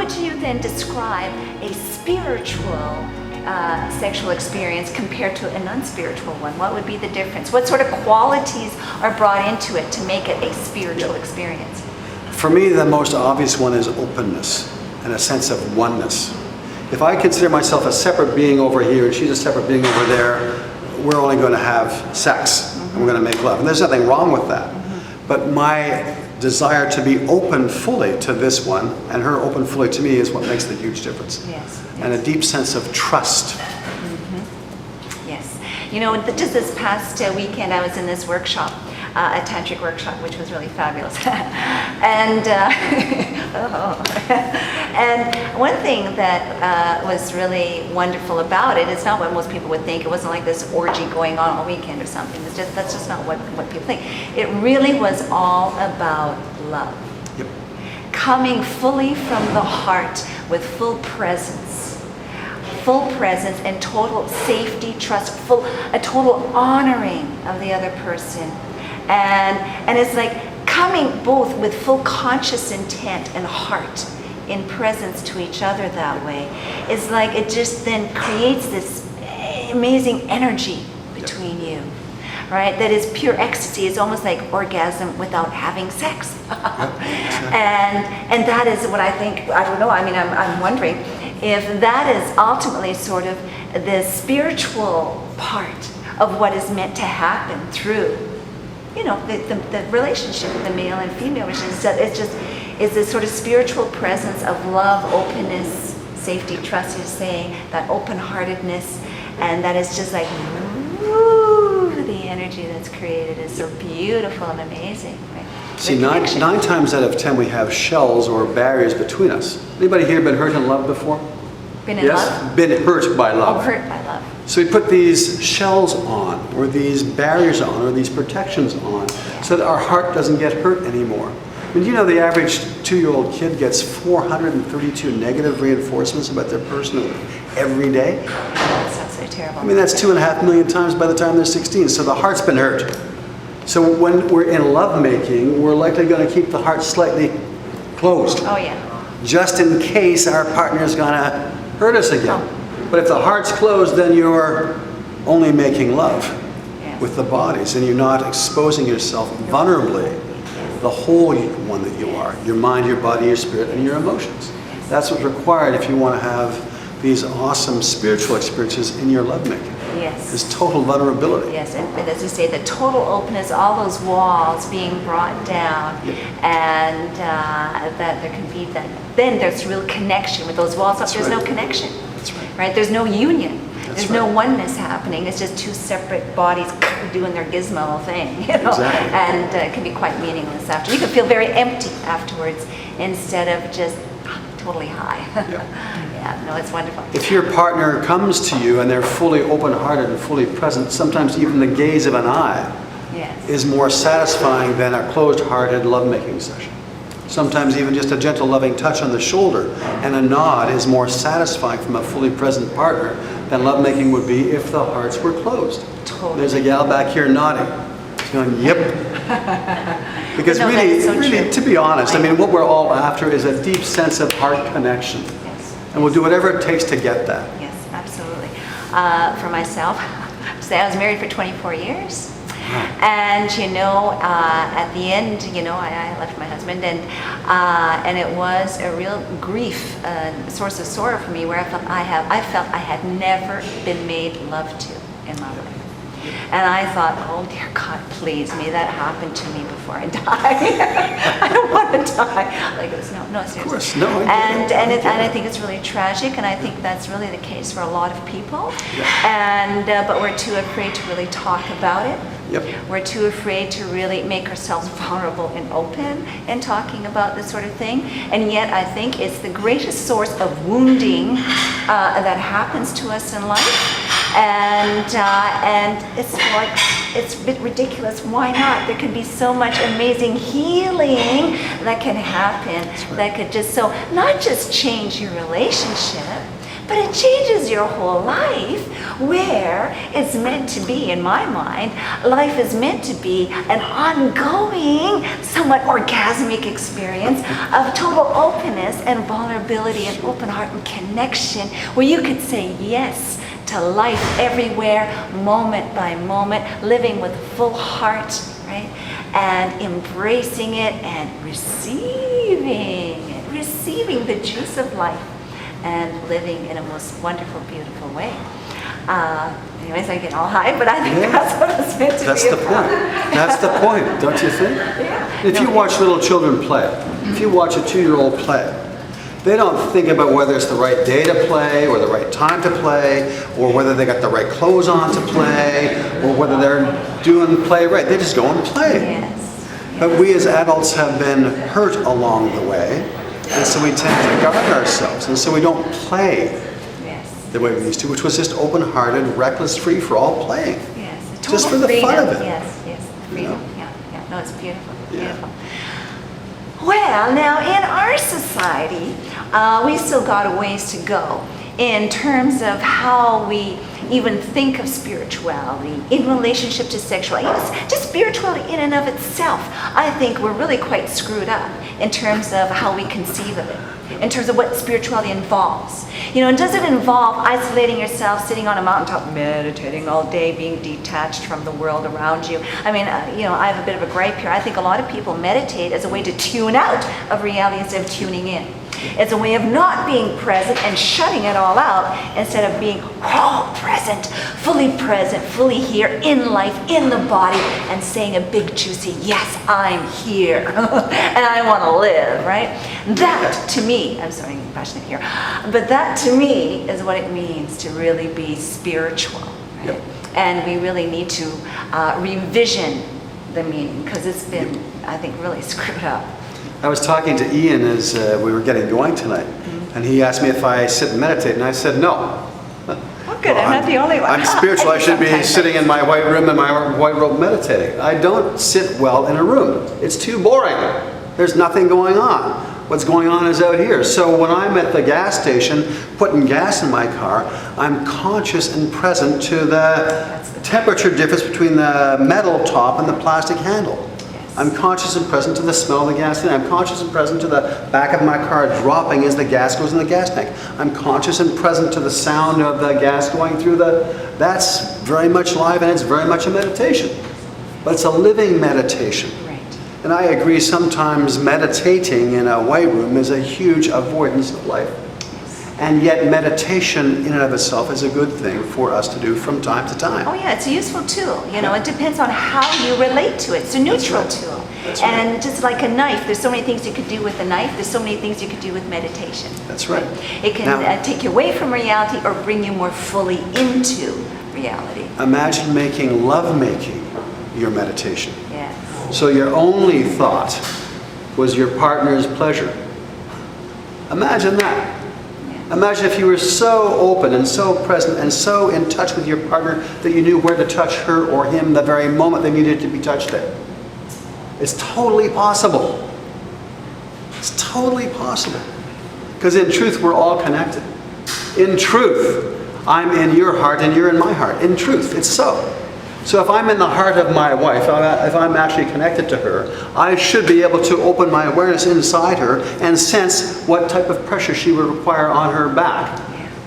would you then describe a spiritual sexual experience compared to an unspiritual one? What would be the difference? What sort of qualities are brought into it to make it a spiritual experience? For me, the most obvious one is openness and a sense of oneness. If I consider myself a separate being over here and she's a separate being over there, we're only going to have sex and we're going to make love. And there's nothing wrong with that. But my desire to be open fully to this one and her open fully to me is what makes the huge difference. Yes. And a deep sense of trust. Yes. You know, just this past weekend I was in this workshop, a tantric workshop, which was really fabulous. And and one thing that was really wonderful about it, it's not what most people would think. It wasn't like this orgy going on all weekend or something. That's just not what people think. It really was all about love. Yep. Coming fully from the heart with full presence and total safety, trust, a total honoring of the other person. And it's like coming both with full conscious intent and heart in presence to each other that way. It's like it just then creates this amazing energy between you, right? That is pure ecstasy. It's almost like orgasm without having sex. And that is what I think, I don't know, I mean, I'm wondering if that is ultimately sort of the spiritual part of what is meant to happen through, you know, the relationship with the male and female, which is it's this sort of spiritual presence of love, openness, safety, trust, you're saying, that open-heartedness, and that is just like, woo, the energy that's created is so beautiful and amazing, right? See, nine times out of 10 we have shells or barriers between us. Anybody here been hurt in love before? Been in love? Been hurt by love. Oh, hurt by love. So we put these shells on, or these barriers on, or these protections on, so that our heart doesn't get hurt anymore. I mean, you know, the average 2-year-old kid gets 432 negative reinforcements about their person every day. That's absolutely terrible. I mean, that's 2.5 million times by the time they're 16, so the heart's been hurt. So when we're in lovemaking, we're likely going to keep the heart slightly closed. Oh, yeah. Just in case our partner's going to hurt us again. Oh. But if the heart's closed, then you're only making love with the bodies, and you're not exposing yourself vulnerably, the whole one that you are, your mind, your body, your spirit, and your emotions. That's what's required if you want to have these awesome spiritual experiences in your lovemaking. Yes. This total vulnerability. Yes, and as you say, the total openness, all those walls being brought down, and that there can be that. Then there's real connection with those walls up. There's no connection. That's right. Right? There's no union. That's There's no oneness happening. It's just two separate bodies doing their gizmo thing, you know. Exactly. And it can be quite meaningless after. You can feel very empty afterwards instead of just totally high. Yeah, no, it's wonderful. If your partner comes to you and they're fully open-hearted and fully present, sometimes even the gaze of an eye is more satisfying than a closed-hearted lovemaking session. Sometimes even just a gentle loving touch on the shoulder and a nod is more satisfying from a fully present partner than lovemaking would be if the hearts were closed. Totally. There's a gal back here nodding. She's going, yep. Because no, really, to be honest, I mean, what we're all after is a deep sense of heart connection. Yes. And we'll do whatever it takes to get that. Yes, absolutely. For myself, I was married for 24 years. And, you know, at the end, you know, I left my husband, and it was a real grief, source of sorrow for me, where I felt I had never been made love to in my life. And I thought, oh dear God, please, may that happen to me before I die. I don't want to die. Like, no, seriously. Of course, no. And I think it's really tragic, and I think that's really the case for a lot of people. And but we're too afraid to really talk about it. Yep. We're too afraid to really make ourselves vulnerable and open in talking about this sort of thing. And yet I think it's the greatest source of wounding that happens to us in life. And it's like, it's a bit ridiculous. Why not? There can be so much amazing healing that can happen that could just, so not just change your relationship, But it changes your whole life, where it's meant to be, in my mind, life is meant to be an ongoing, somewhat orgasmic experience of total openness and vulnerability and open heart and connection, where you could say yes to life everywhere, moment by moment, living with a full heart, right? And embracing it and receiving the juice of life and living in a most wonderful, beautiful way. Anyways, I get all high, but I think that's what it's meant to That's be the about. point. That's the point, don't you think? Yeah. If you watch little children play, if you watch a 2-year-old play, they don't think about whether it's the right day to play or the right time to play or whether they got the right clothes on to play or whether they're doing play right. They just go and play. Yes. But we as adults have been hurt along the way, and so we tend to guard ourselves, and so we don't play Yes. the way we used to, which was just open-hearted, reckless, free-for-all playing. Yes. A Just total for the freedom. fun of it. Yes. Yes. Freedom. know? Yeah. No, it's beautiful. Yeah. Beautiful. Well, now in our society, we still got a ways to go in terms of how we even think of spirituality in relationship to sexuality. Just spirituality in and of itself, I think we're really quite screwed up in terms of how we conceive of it, in terms of what spirituality involves. And does it involve isolating yourself, sitting on a mountaintop, meditating all day, being detached from the world around you? I mean, I have a bit of a gripe here. I think a lot of people meditate as a way to tune out of reality instead of tuning in. It's a way of not being present and shutting it all out instead of being all present, fully here in life, in the body, and saying a big juicy, yes, I'm here, and I want to live, right? That, to me, I'm sorry, I'm passionate here, but that to me is what it means to really be spiritual, right? Yep. And we really need to revision the meaning, because it's been, I think, really screwed up. I was talking to Ian as we were getting going tonight, and he asked me if I sit and meditate, and I said no. Oh, good, I'm not the only one. I'm spiritual. I should be Sometimes sitting in my white room in my white robe meditating. I don't sit well in a room. It's too boring. There's nothing going on. What's going on is out here. So when I'm at the gas station putting gas in my car, I'm conscious and present to the temperature difference between the metal top and the plastic handle. I'm conscious and present to the smell of the gas. I'm conscious and present to the back of my car dropping as the gas goes in the gas tank. I'm conscious and present to the sound of the gas going through that's very much live, and it's very much a meditation. But it's a living meditation. Right. And I agree, sometimes meditating in a white room is a huge avoidance of life. And yet meditation in and of itself is a good thing for us to do from time to time. Oh yeah, it's a useful tool. It depends on how you relate to it. It's a neutral tool. That's right. And just like a knife, there's so many things you could do with a knife. There's so many things you could do with meditation. That's right. It can take you away from reality or bring you more fully into reality. Imagine making lovemaking your meditation. Yes. So your only thought was your partner's pleasure. Imagine that. Imagine if you were so open and so present and so in touch with your partner that you knew where to touch her or him the very moment they needed to be touched there. It's totally possible. It's totally possible. Because in truth, we're all connected. In truth, I'm in your heart and you're in my heart. In truth, it's so. So if I'm in the heart of my wife, if I'm actually connected to her, I should be able to open my awareness inside her and sense what type of pressure she would require on her back,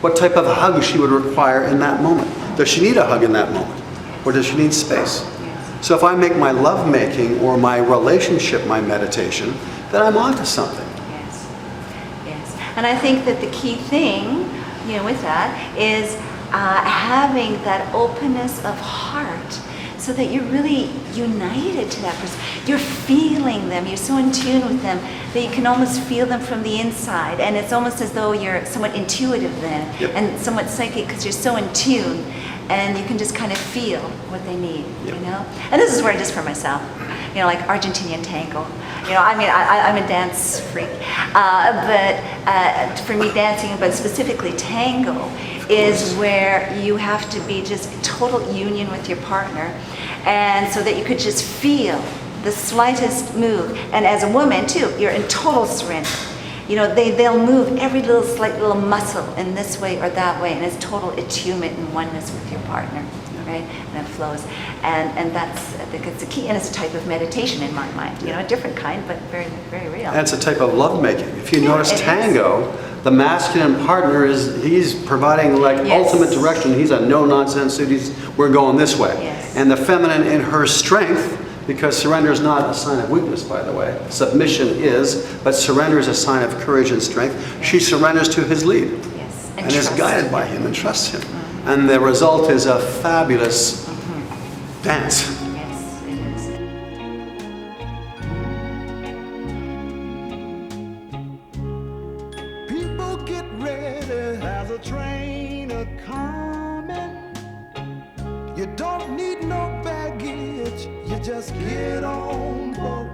what type of hug she would require in that moment. Does she need a hug in that moment? Or does she need space? So if I make my lovemaking or my relationship my meditation, then I'm onto something. Yes. Yes. And I think that the key thing, with that is having that openness of heart, so that you're really united to that person. You're feeling them. You're so in tune with them that you can almost feel them from the inside. And it's almost as though you're somewhat intuitive then, and somewhat psychic, because you're so in tune, and you can just kind of feel what they need, And this is where, just for myself, like Argentinian tango. I'm a dance freak, but for me, dancing, but specifically tango, is where you have to be just total union with your partner, and so that you could just feel the slightest move. And as a woman too, you're in total surrender. they'll move every little slight little muscle in this way or that way, and it's total attunement and oneness with your partner, right? And it flows, and that's, I think it's the key, and it's a type of meditation in my mind, a different kind, but very, very real. And it's a type of lovemaking. If you notice it tango, the masculine partner he's providing ultimate direction. He's a no-nonsense dude. We're going this way. Yes. And the feminine in her strength, because surrender is not a sign of weakness, by the way. Submission is, but surrender is a sign of courage and strength. She surrenders to his lead. Yes. And is guided by him and trusts him. And the result is a fabulous dance. Yes, it is. People get ready as a train a-coming. You don't need no baggage, you just get on board.